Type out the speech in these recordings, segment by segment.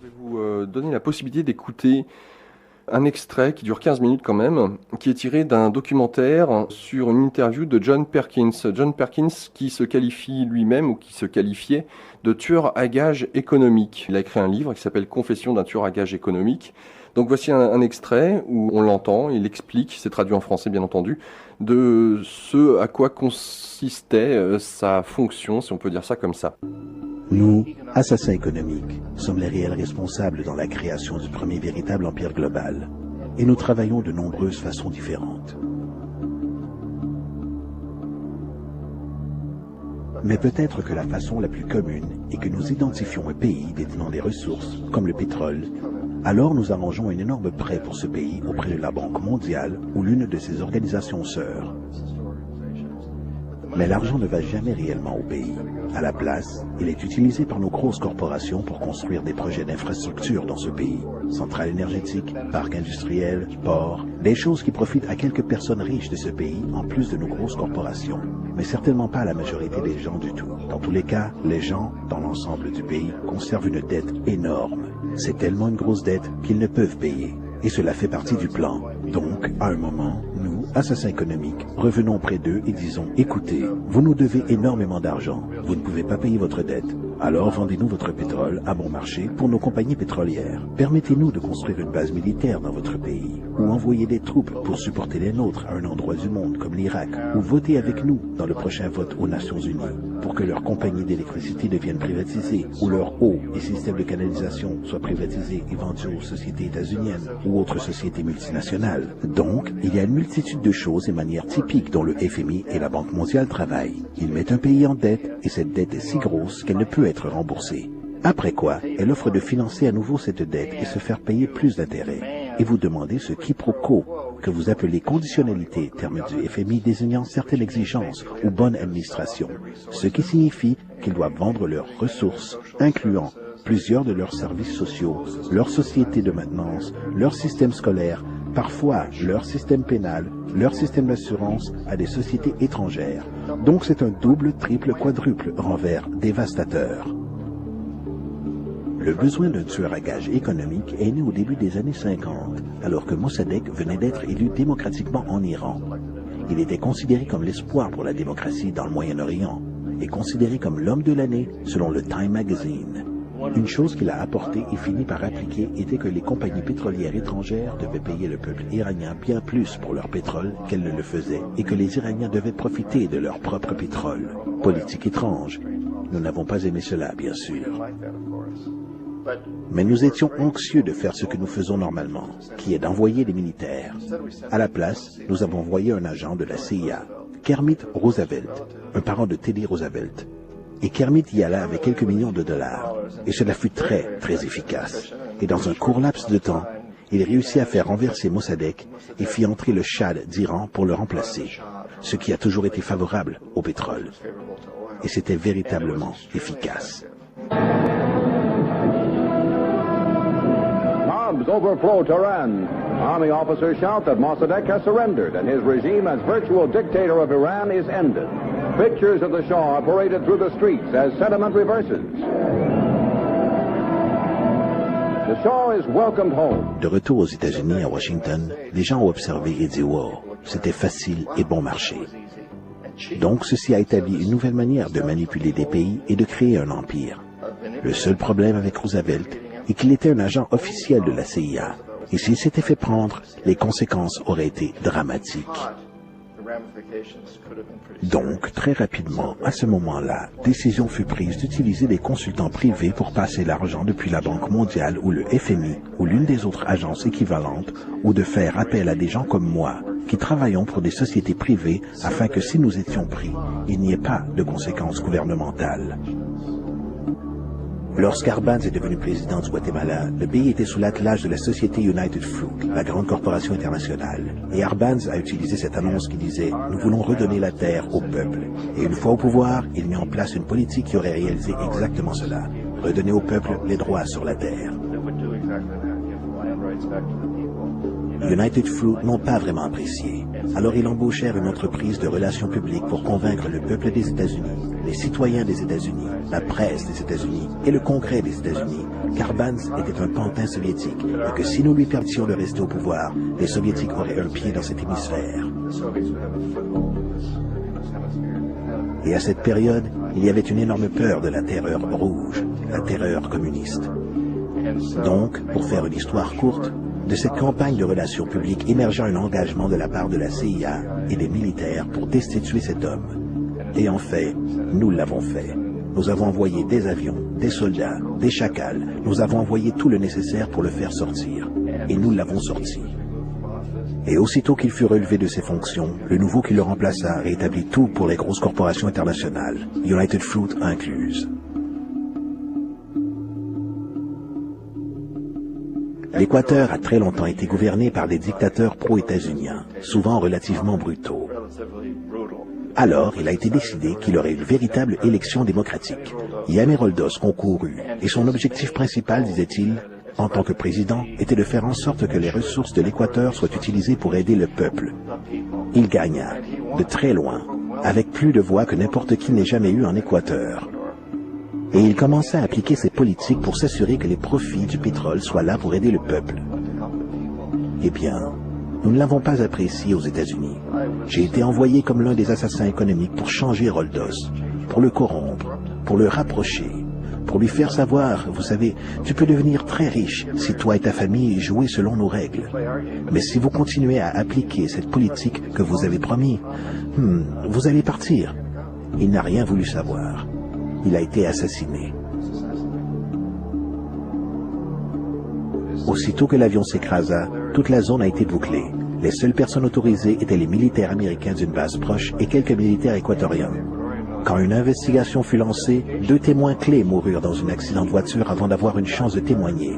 Je vais vous donner la possibilité d'écouter un extrait qui dure 15 minutes quand même, qui est tiré d'un documentaire sur une interview de John Perkins. John Perkins qui se qualifie lui-même, ou qui se qualifiait, de tueur à gages économique. Il a écrit un livre qui s'appelle Confession d'un tueur à gages économique. Donc voici un extrait où on l'entend, il explique, c'est traduit en français bien entendu, de ce à quoi consistait sa fonction, si on peut dire ça comme ça. Nous, assassins économiques, sommes les réels responsables dans la création du premier véritable empire global, et nous travaillons de nombreuses façons différentes. Mais peut-être que la façon la plus commune est que nous identifions un pays détenant des ressources, comme le pétrole, alors nous arrangeons un énorme prêt pour ce pays auprès de la Banque mondiale ou l'une de ses organisations sœurs. Mais l'argent ne va jamais réellement au pays. À la place, il est utilisé par nos grosses corporations pour construire des projets d'infrastructure dans ce pays. Centrales énergétiques, parcs industriels, ports, des choses qui profitent à quelques personnes riches de ce pays en plus de nos grosses corporations. Mais certainement pas à la majorité des gens du tout. Dans tous les cas, les gens, dans l'ensemble du pays, conservent une dette énorme. C'est tellement une grosse dette qu'ils ne peuvent payer. Et cela fait partie du plan. Donc, à un moment, nous, assassins économiques, revenons auprès d'eux et disons, écoutez, vous nous devez énormément d'argent, vous ne pouvez pas payer votre dette, alors vendez-nous votre pétrole à bon marché pour nos compagnies pétrolières. Permettez-nous de construire une base militaire dans votre pays, ou envoyer des troupes pour supporter les nôtres à un endroit du monde comme l'Irak, ou votez avec nous dans le prochain vote aux Nations Unies, pour que leurs compagnies d'électricité deviennent privatisées, ou leurs eaux et systèmes de canalisation soient privatisés et vendus aux sociétés états-uniennes ou autres sociétés multinationales. Donc, il y a une multitude de choses et manières typiques dont le FMI et la Banque mondiale travaillent. Ils mettent un pays en dette, et cette dette est si grosse qu'elle ne peut être remboursée. Après quoi, elle offre de financer à nouveau cette dette et se faire payer plus d'intérêts. Et vous demandez ce quiproquo, que vous appelez conditionnalité, terme du FMI désignant certaines exigences ou bonne administration, ce qui signifie qu'ils doivent vendre leurs ressources, incluant plusieurs de leurs services sociaux, leurs sociétés de maintenance, leur système scolaire, parfois leur système pénal, leur système d'assurance à des sociétés étrangères. Donc c'est un double, triple, quadruple renvers dévastateur. Le besoin d'un tueur à gages économique est né au début des années 50, alors que Mossadegh venait d'être élu démocratiquement en Iran. Il était considéré comme l'espoir pour la démocratie dans le Moyen-Orient et considéré comme l'homme de l'année selon le Time Magazine. Une chose qu'il a apportée et fini par appliquer était que les compagnies pétrolières étrangères devaient payer le peuple iranien bien plus pour leur pétrole qu'elles ne le faisaient et que les Iraniens devaient profiter de leur propre pétrole. Politique étrange. Nous n'avons pas aimé cela, bien sûr. Mais nous étions anxieux de faire ce que nous faisons normalement, qui est d'envoyer des militaires. À la place, nous avons envoyé un agent de la CIA, Kermit Roosevelt, un parent de Teddy Roosevelt. Et Kermit y alla avec quelques millions de dollars. Et cela fut très, très efficace. Et dans un court laps de temps, il réussit à faire renverser Mossadegh et fit entrer le Shah d'Iran pour le remplacer, ce qui a toujours été favorable au pétrole. Et c'était véritablement efficace. Bombs overflow Tehran. Army officers shout that Mossadegh has surrendered and his regime as virtual dictator of Iran is ended. Pictures of the Shah are paraded through the streets as sentiment reverses. The Shah is welcomed home. De retour aux États-Unis, à Washington, les gens ont observé et dit « Wow, c'était facile et bon marché ». Donc, ceci a établi une nouvelle manière de manipuler des pays et de créer un empire. Le seul problème avec Roosevelt est qu'il était un agent officiel de la CIA. Et s'il s'était fait prendre, les conséquences auraient été dramatiques. Donc, très rapidement, à ce moment-là, décision fut prise d'utiliser des consultants privés pour passer l'argent depuis la Banque mondiale ou le FMI ou l'une des autres agences équivalentes, ou de faire appel à des gens comme moi, qui travaillons pour des sociétés privées afin que si nous étions pris, il n'y ait pas de conséquences gouvernementales. Lorsqu'Arbenz est devenu président du Guatemala, le pays était sous l'attelage de la société United Fruit, la grande corporation internationale. Et Arbenz a utilisé cette annonce qui disait « Nous voulons redonner la terre au peuple ». Et une fois au pouvoir, il mit en place une politique qui aurait réalisé exactement cela. Redonner au peuple les droits sur la terre. United Fruit n'ont pas vraiment apprécié. Alors ils embauchèrent une entreprise de relations publiques pour convaincre le peuple des États-Unis, les citoyens des États-Unis, la presse des États-Unis et le Congrès des États-Unis, car Banks était un pantin soviétique et que si nous lui permettions de rester au pouvoir, les Soviétiques auraient un pied dans cet hémisphère. Et à cette période, il y avait une énorme peur de la terreur rouge, la terreur communiste. Donc, pour faire une histoire courte, de cette campagne de relations publiques émergea un engagement de la part de la CIA et des militaires pour destituer cet homme. Et en fait, nous l'avons fait. Nous avons envoyé des avions, des soldats, des chacals. Nous avons envoyé tout le nécessaire pour le faire sortir. Et nous l'avons sorti. Et aussitôt qu'il fut relevé de ses fonctions, le nouveau qui le remplaça rétablit tout pour les grosses corporations internationales, United Fruit incluse. L'Équateur a très longtemps été gouverné par des dictateurs pro-états-uniens, souvent relativement brutaux. Alors, il a été décidé qu'il aurait une véritable élection démocratique. Yameroldos concourut, et son objectif principal, disait-il, en tant que président, était de faire en sorte que les ressources de l'Équateur soient utilisées pour aider le peuple. Il gagna, de très loin, avec plus de voix que n'importe qui n'ait jamais eu en Équateur. Et il commença à appliquer ses politiques pour s'assurer que les profits du pétrole soient là pour aider le peuple. Eh bien, nous ne l'avons pas apprécié aux États-Unis. J'ai été envoyé comme l'un des assassins économiques pour changer Roldos, pour le corrompre, pour le rapprocher, pour lui faire savoir, vous savez, tu peux devenir très riche si toi et ta famille jouez selon nos règles. Mais si vous continuez à appliquer cette politique que vous avez promis, vous allez partir. Il n'a rien voulu savoir. Il a été assassiné. Aussitôt que l'avion s'écrasa, toute la zone a été bouclée. Les seules personnes autorisées étaient les militaires américains d'une base proche et quelques militaires équatoriens. Quand une investigation fut lancée, 2 témoins clés moururent dans un accident de voiture avant d'avoir une chance de témoigner.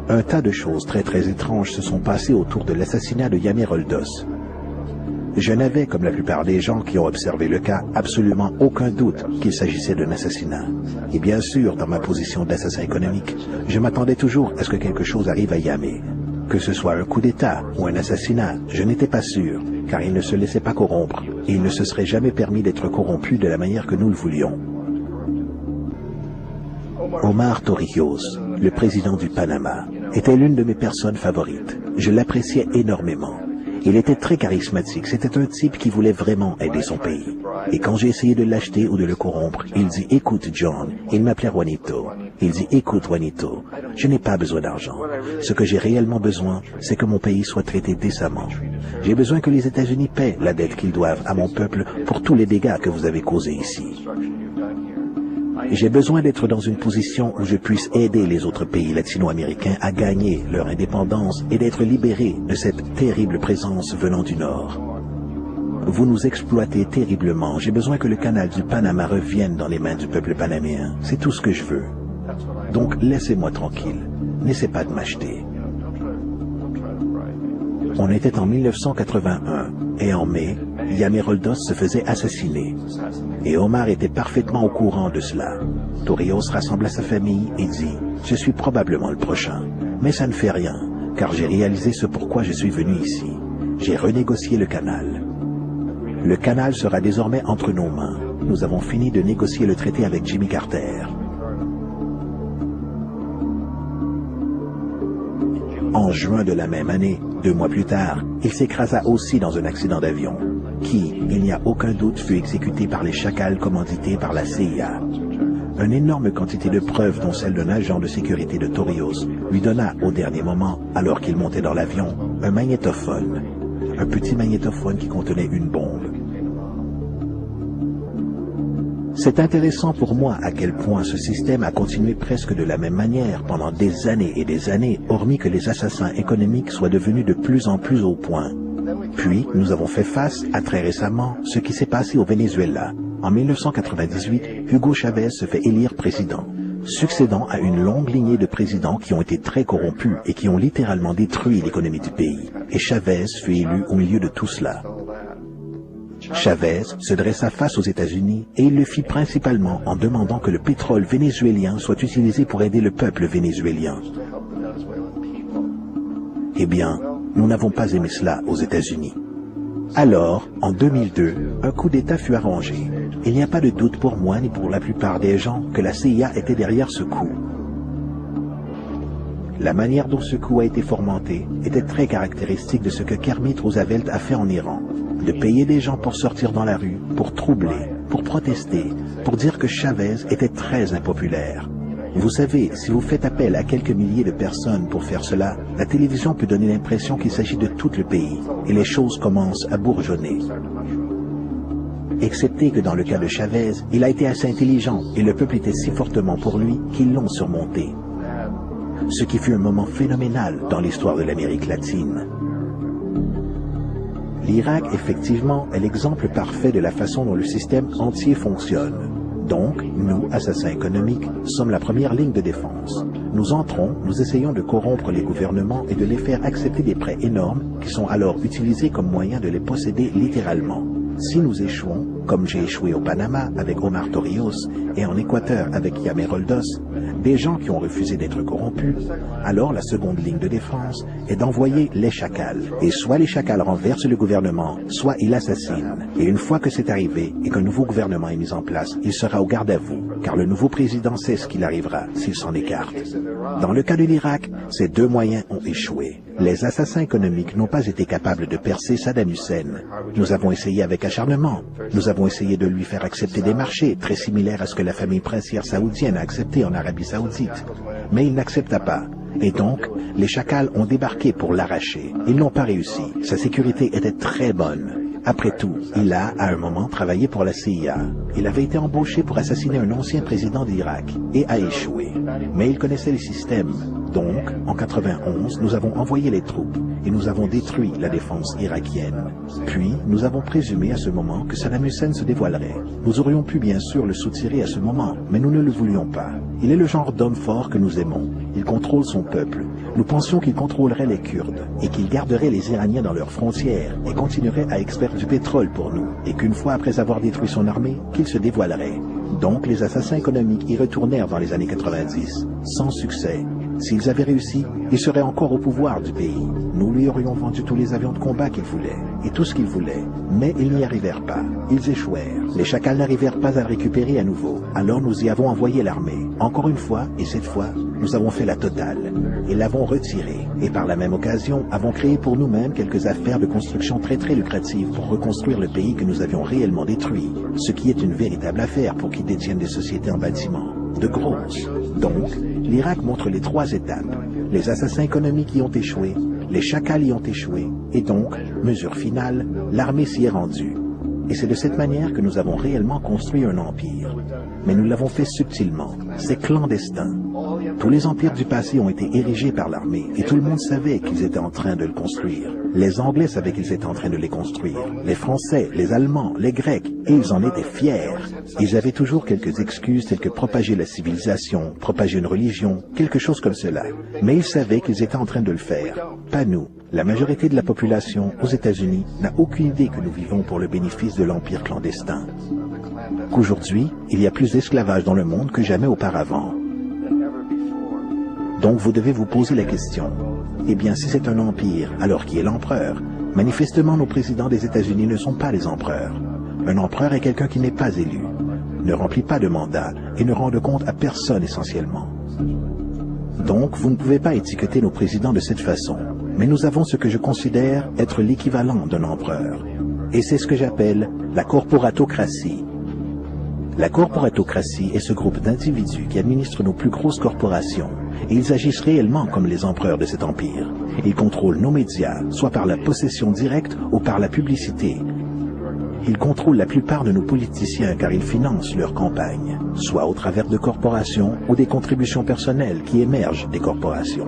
Un tas de choses très étranges se sont passées autour de l'assassinat de Yameroldos. Je n'avais, comme la plupart des gens qui ont observé le cas, absolument aucun doute qu'il s'agissait d'un assassinat. Et bien sûr, dans ma position d'assassin économique, je m'attendais toujours à ce que quelque chose arrive à Yamé. Que ce soit un coup d'État ou un assassinat, je n'étais pas sûr, car il ne se laissait pas corrompre, et il ne se serait jamais permis d'être corrompu de la manière que nous le voulions. Omar Torrijos, le président du Panama, était l'une de mes personnes favorites. Je l'appréciais énormément. Il était très charismatique, c'était un type qui voulait vraiment aider son pays. Et quand j'ai essayé de l'acheter ou de le corrompre, il dit « Écoute John », il m'appelait Juanito. Il dit « Écoute Juanito, je n'ai pas besoin d'argent. Ce que j'ai réellement besoin, c'est que mon pays soit traité décemment. J'ai besoin que les États-Unis paient la dette qu'ils doivent à mon peuple pour tous les dégâts que vous avez causés ici. J'ai besoin d'être dans une position où je puisse aider les autres pays latino-américains à gagner leur indépendance et d'être libérés de cette terrible présence venant du Nord. Vous nous exploitez terriblement. J'ai besoin que le canal du Panama revienne dans les mains du peuple panaméen. C'est tout ce que je veux. Donc laissez-moi tranquille. N'essaie pas de m'acheter. On était en 1981 et en mai, Yameroldos se faisait assassiner. Et Omar était parfaitement au courant de cela. Torrijos rassembla sa famille et dit « Je suis probablement le prochain. Mais ça ne fait rien, car j'ai réalisé ce pourquoi je suis venu ici. J'ai renégocié le canal. Le canal sera désormais entre nos mains. Nous avons fini de négocier le traité avec Jimmy Carter. » En juin de la même année, 2 mois plus tard, il s'écrasa aussi dans un accident d'avion, qui, il n'y a aucun doute, fut exécuté par les chacals commandités par la CIA. Une énorme quantité de preuves, dont celle d'un agent de sécurité de Torrijos, lui donna au dernier moment, alors qu'il montait dans l'avion, un magnétophone. Un petit magnétophone qui contenait une bombe. C'est intéressant pour moi à quel point ce système a continué presque de la même manière pendant des années et des années, hormis que les assassins économiques soient devenus de plus en plus au point. Puis, nous avons fait face à très récemment ce qui s'est passé au Venezuela. En 1998, Hugo Chavez se fait élire président, succédant à une longue lignée de présidents qui ont été très corrompus et qui ont littéralement détruit l'économie du pays. Et Chavez fut élu au milieu de tout cela. Chavez se dressa face aux États-Unis et il le fit principalement en demandant que le pétrole vénézuélien soit utilisé pour aider le peuple vénézuélien. Eh bien, nous n'avons pas aimé cela aux États-Unis. Alors, en 2002, un coup d'État fut arrangé. Il n'y a pas de doute pour moi ni pour la plupart des gens que la CIA était derrière ce coup. La manière dont ce coup a été fomenté était très caractéristique de ce que Kermit Roosevelt a fait en Iran. De payer des gens pour sortir dans la rue, pour troubler, pour protester, pour dire que Chavez était très impopulaire. Vous savez, si vous faites appel à quelques milliers de personnes pour faire cela, la télévision peut donner l'impression qu'il s'agit de tout le pays, et les choses commencent à bourgeonner. Excepté que dans le cas de Chavez, il a été assez intelligent, et le peuple était si fortement pour lui qu'ils l'ont surmonté. Ce qui fut un moment phénoménal dans l'histoire de l'Amérique latine. L'Irak, effectivement, est l'exemple parfait de la façon dont le système entier fonctionne. Donc, nous, assassins économiques, sommes la première ligne de défense. Nous entrons, nous essayons de corrompre les gouvernements et de les faire accepter des prêts énormes qui sont alors utilisés comme moyen de les posséder littéralement. Si nous échouons, comme j'ai échoué au Panama avec Omar Torrijos et en Équateur avec Yamer Roldos, des gens qui ont refusé d'être corrompus, alors la seconde ligne de défense est d'envoyer les chacals. Et soit les chacals renversent le gouvernement, soit ils l'assassinent. Et une fois que c'est arrivé et qu'un nouveau gouvernement est mis en place, il sera au garde à vous, car le nouveau président sait ce qu'il arrivera s'il s'en écarte. Dans le cas de l'Irak, ces deux moyens ont échoué. Les assassins économiques n'ont pas été capables de percer Saddam Hussein. Nous avons essayé avec acharnement. Nous avons essayé de lui faire accepter des marchés très similaires à ce que la famille princière saoudienne a accepté en Arabie Saoudite. Mais il n'accepta pas. Et donc, les chacals ont débarqué pour l'arracher. Ils n'ont pas réussi. Sa sécurité était très bonne. Après tout, il a, à un moment, travaillé pour la CIA. Il avait été embauché pour assassiner un ancien président d'Irak et a échoué. Mais il connaissait le système. Donc, en 91, nous avons envoyé les troupes et nous avons détruit la défense irakienne. Puis, nous avons présumé à ce moment que Saddam Hussein se dévoilerait. Nous aurions pu bien sûr le soutirer à ce moment, mais nous ne le voulions pas. Il est le genre d'homme fort que nous aimons. Il contrôle son peuple. Nous pensions qu'il contrôlerait les Kurdes et qu'il garderait les Iraniens dans leurs frontières et continuerait à extraire du pétrole pour nous, et qu'une fois après avoir détruit son armée, qu'il se dévoilerait. Donc les assassins économiques y retournèrent dans les années 90, sans succès. S'ils avaient réussi, ils seraient encore au pouvoir du pays. Nous lui aurions vendu tous les avions de combat qu'il voulait, et tout ce qu'il voulait. Mais ils n'y arrivèrent pas. Ils échouèrent. Les chacals n'arrivèrent pas à le récupérer à nouveau. Alors nous y avons envoyé l'armée. Encore une fois, et cette fois, nous avons fait la totale. Et l'avons retiré. Et par la même occasion, avons créé pour nous-mêmes quelques affaires de construction très lucratives pour reconstruire le pays que nous avions réellement détruit. Ce qui est une véritable affaire pour qui détiennent des sociétés en bâtiment. De grosses. Donc, l'Irak montre les trois étapes. Les assassins économiques y ont échoué, les chacals y ont échoué, et donc, mesure finale, l'armée s'y est rendue. Et c'est de cette manière que nous avons réellement construit un empire. Mais nous l'avons fait subtilement. C'est clandestin. Tous les empires du passé ont été érigés par l'armée, et tout le monde savait qu'ils étaient en train de le construire. Les Anglais savaient qu'ils étaient en train de les construire. Les Français, les Allemands, les Grecs, et ils en étaient fiers. Ils avaient toujours quelques excuses telles que propager la civilisation, propager une religion, quelque chose comme cela. Mais ils savaient qu'ils étaient en train de le faire. Pas nous. La majorité de la population aux États-Unis n'a aucune idée que nous vivons pour le bénéfice de l'empire clandestin. Qu'aujourd'hui, il y a plus d'esclavage dans le monde que jamais auparavant. Donc vous devez vous poser la question. Eh bien, si c'est un empire, alors qui est l'empereur? Manifestement, nos présidents des États-Unis ne sont pas les empereurs. Un empereur est quelqu'un qui n'est pas élu, ne remplit pas de mandat et ne rend de compte à personne essentiellement. Donc, vous ne pouvez pas étiqueter nos présidents de cette façon. Mais nous avons ce que je considère être l'équivalent d'un empereur. Et c'est ce que j'appelle la corporatocratie. La corporatocratie est ce groupe d'individus qui administrent nos plus grosses corporations, et ils agissent réellement comme les empereurs de cet empire. Ils contrôlent nos médias, soit par la possession directe ou par la publicité. Ils contrôlent la plupart de nos politiciens car ils financent leurs campagnes, soit au travers de corporations ou des contributions personnelles qui émergent des corporations.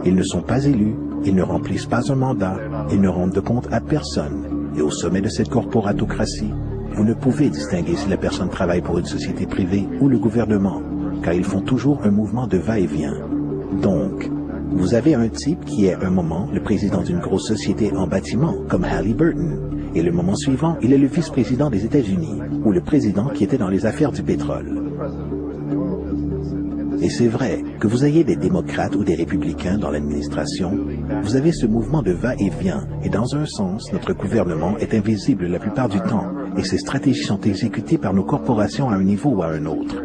Ils ne sont pas élus, ils ne remplissent pas un mandat, ils ne rendent de compte à personne. Et au sommet de cette corporatocratie, vous ne pouvez distinguer si la personne travaille pour une société privée ou le gouvernement, car ils font toujours un mouvement de va-et-vient. Donc, Vous avez un type qui est un moment le président d'une grosse société en bâtiment, comme Halliburton, et le moment suivant, il est le vice-président des États-Unis, ou le président qui était dans les affaires du pétrole. Et c'est vrai, que vous ayez des démocrates ou des républicains dans l'administration, vous avez ce mouvement de va-et-vient, et dans un sens, notre gouvernement est invisible la plupart du temps, et ses stratégies sont exécutées par nos corporations à un niveau ou à un autre.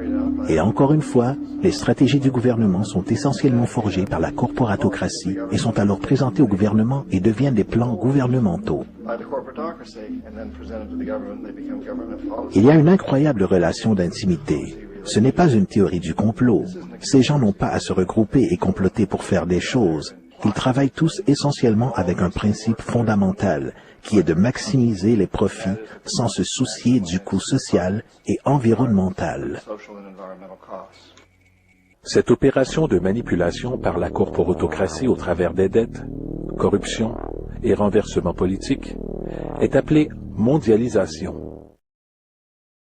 Et encore une fois, les stratégies du gouvernement sont essentiellement forgées par la corporatocratie et sont alors présentées au gouvernement et deviennent des plans gouvernementaux. Il y a une incroyable relation d'intimité. Ce n'est pas une théorie du complot. Ces gens n'ont pas à se regrouper et comploter pour faire des choses. Ils travaillent tous essentiellement avec un principe fondamental, qui est de maximiser les profits sans se soucier du coût social et environnemental. Cette opération de manipulation par la corporatocratie au travers des dettes, corruption et renversement politique est appelée mondialisation.